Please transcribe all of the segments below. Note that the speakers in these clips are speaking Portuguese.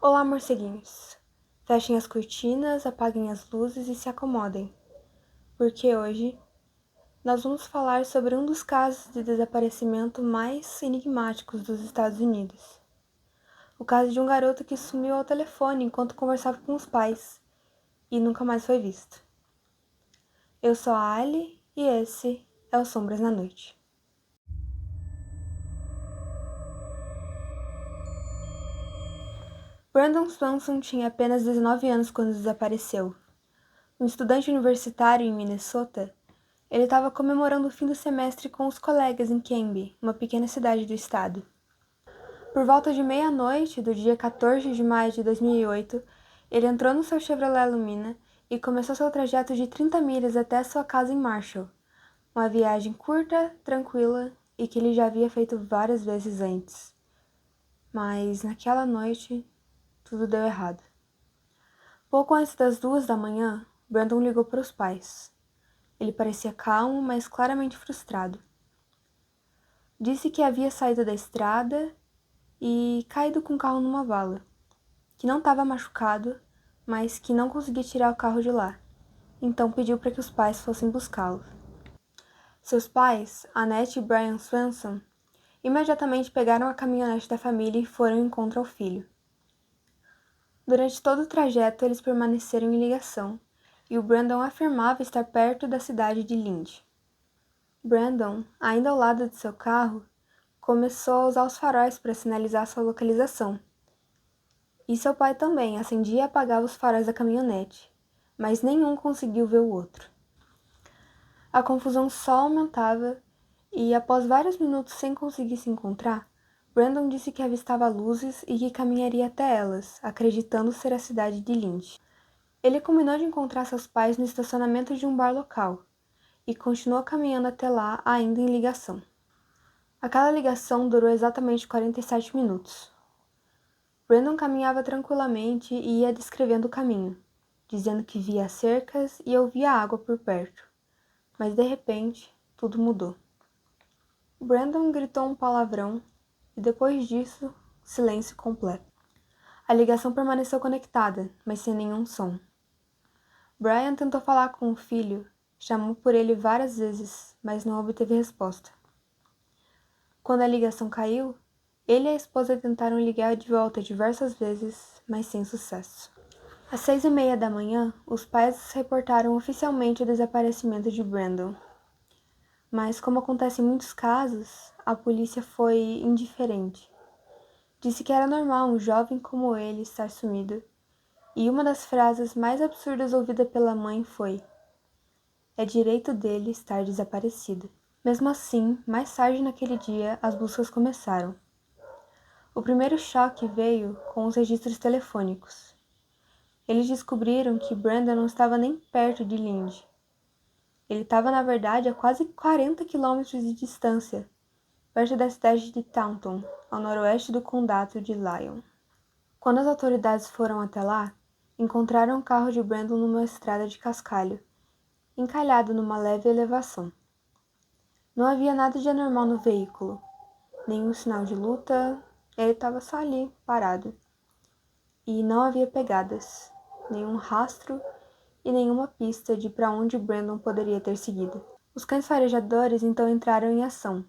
Olá, morceguinhos! Fechem as cortinas, apaguem as luzes e se acomodem, porque hoje nós vamos falar sobre um dos casos de desaparecimento mais enigmáticos dos Estados Unidos. O caso de um garoto que sumiu ao telefone enquanto conversava com os pais e nunca mais foi visto. Eu sou a Ali e esse é o Sombras na Noite. Brandon Swanson tinha apenas 19 anos quando desapareceu. Um estudante universitário em Minnesota, ele estava comemorando o fim do semestre com os colegas em Canby, uma pequena cidade do estado. Por volta de meia-noite do dia 14 de maio de 2008, ele entrou no seu Chevrolet Lumina e começou seu trajeto de 30 milhas até sua casa em Marshall, uma viagem curta, tranquila e que ele já havia feito várias vezes antes. Mas naquela noite, tudo deu errado. Pouco antes das 2 da manhã, Brandon ligou para os pais. Ele parecia calmo, mas claramente frustrado. Disse que havia saído da estrada e caído com o carro numa vala, que não estava machucado, mas que não conseguia tirar o carro de lá, então pediu para que os pais fossem buscá-lo. Seus pais, Annette e Brian Swanson, imediatamente pegaram a caminhonete da família e foram em encontro ao filho. Durante todo o trajeto, eles permaneceram em ligação, e o Brandon afirmava estar perto da cidade de Lindy. Brandon, ainda ao lado de seu carro, começou a usar os faróis para sinalizar sua localização. E seu pai também acendia e apagava os faróis da caminhonete, mas nenhum conseguiu ver o outro. A confusão só aumentava e, após vários minutos sem conseguir se encontrar, Brandon disse que avistava luzes e que caminharia até elas, acreditando ser a cidade de Lindy. Ele combinou de encontrar seus pais no estacionamento de um bar local e continuou caminhando até lá, ainda em ligação. Aquela ligação durou exatamente 47 minutos. Brandon caminhava tranquilamente e ia descrevendo o caminho, dizendo que via cercas e ouvia água por perto. Mas de repente, tudo mudou. Brandon gritou um palavrão e depois disso, silêncio completo. A ligação permaneceu conectada, mas sem nenhum som. Brian tentou falar com o filho, chamou por ele várias vezes, mas não obteve resposta. Quando a ligação caiu, ele e a esposa tentaram ligar de volta diversas vezes, mas sem sucesso. Às 6:30 da manhã, os pais reportaram oficialmente o desaparecimento de Brandon. Mas, como acontece em muitos casos, a polícia foi indiferente. Disse que era normal um jovem como ele estar sumido, e uma das frases mais absurdas ouvida pela mãe foi: "É direito dele estar desaparecido." Mesmo assim, mais tarde naquele dia, as buscas começaram. O primeiro choque veio com os registros telefônicos. Eles descobriram que Brandon não estava nem perto de Lindy. Ele estava, na verdade, a quase 40 quilômetros de distância, perto da cidade de Taunton, ao noroeste do condado de Lyon. Quando as autoridades foram até lá, encontraram o carro de Brandon numa estrada de cascalho, encalhado numa leve elevação. Não havia nada de anormal no veículo, nenhum sinal de luta, ele estava só ali, parado. E não havia pegadas, nenhum rastro e nenhuma pista de para onde Brandon poderia ter seguido. Os cães farejadores então entraram em ação.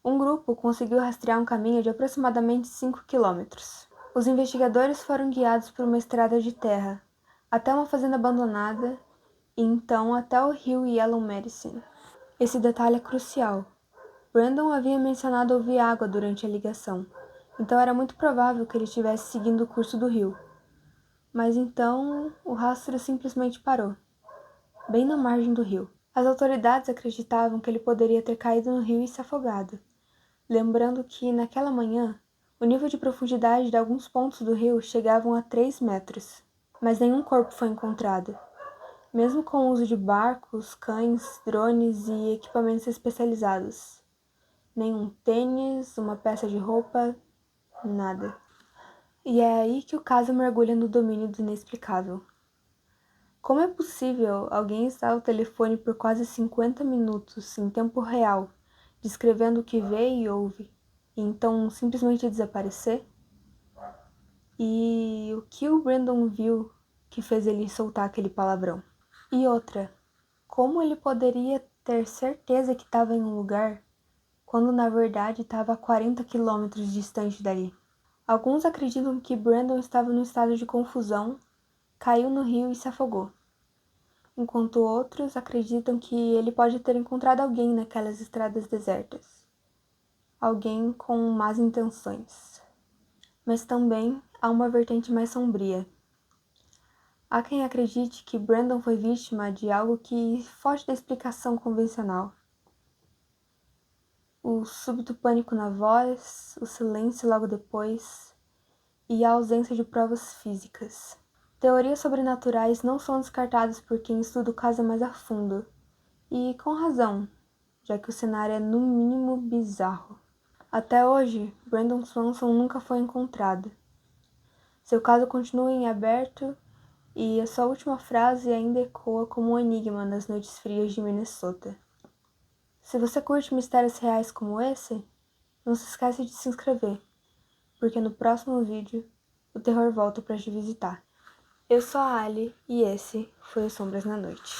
Um grupo conseguiu rastrear um caminho de aproximadamente 5 quilômetros. Os investigadores foram guiados por uma estrada de terra, até uma fazenda abandonada e então até o rio Yellow Medicine. Esse detalhe é crucial. Brandon havia mencionado ouvir água durante a ligação, então era muito provável que ele estivesse seguindo o curso do rio. Mas então o rastro simplesmente parou, bem na margem do rio. As autoridades acreditavam que ele poderia ter caído no rio e se afogado, lembrando que, naquela manhã, o nível de profundidade de alguns pontos do rio chegavam a 3 metros, mas nenhum corpo foi encontrado. Mesmo com o uso de barcos, cães, drones e equipamentos especializados. Nenhum tênis, uma peça de roupa, nada. E é aí que o caso mergulha no domínio do inexplicável. Como é possível alguém estar ao telefone por quase 50 minutos, em tempo real, descrevendo o que vê e ouve, e então simplesmente desaparecer? E o que o Brandon viu que fez ele soltar aquele palavrão? E outra, como ele poderia ter certeza que estava em um lugar quando na verdade estava a 40 quilômetros distante dali? Alguns acreditam que Brandon estava num estado de confusão, caiu no rio e se afogou, enquanto outros acreditam que ele pode ter encontrado alguém naquelas estradas desertas, alguém com más intenções. Mas também há uma vertente mais sombria. Há quem acredite que Brandon foi vítima de algo que foge da explicação convencional. O súbito pânico na voz, o silêncio logo depois e a ausência de provas físicas. Teorias sobrenaturais não são descartadas por quem estuda o caso mais a fundo, e com razão, já que o cenário é no mínimo bizarro. Até hoje, Brandon Swanson nunca foi encontrado. Seu caso continua em aberto e a sua última frase ainda ecoa como um enigma nas noites frias de Minnesota. Se você curte mistérios reais como esse, não se esqueça de se inscrever, porque no próximo vídeo o terror volta para te visitar. Eu sou a Ali e esse foi o Sombras na Noite.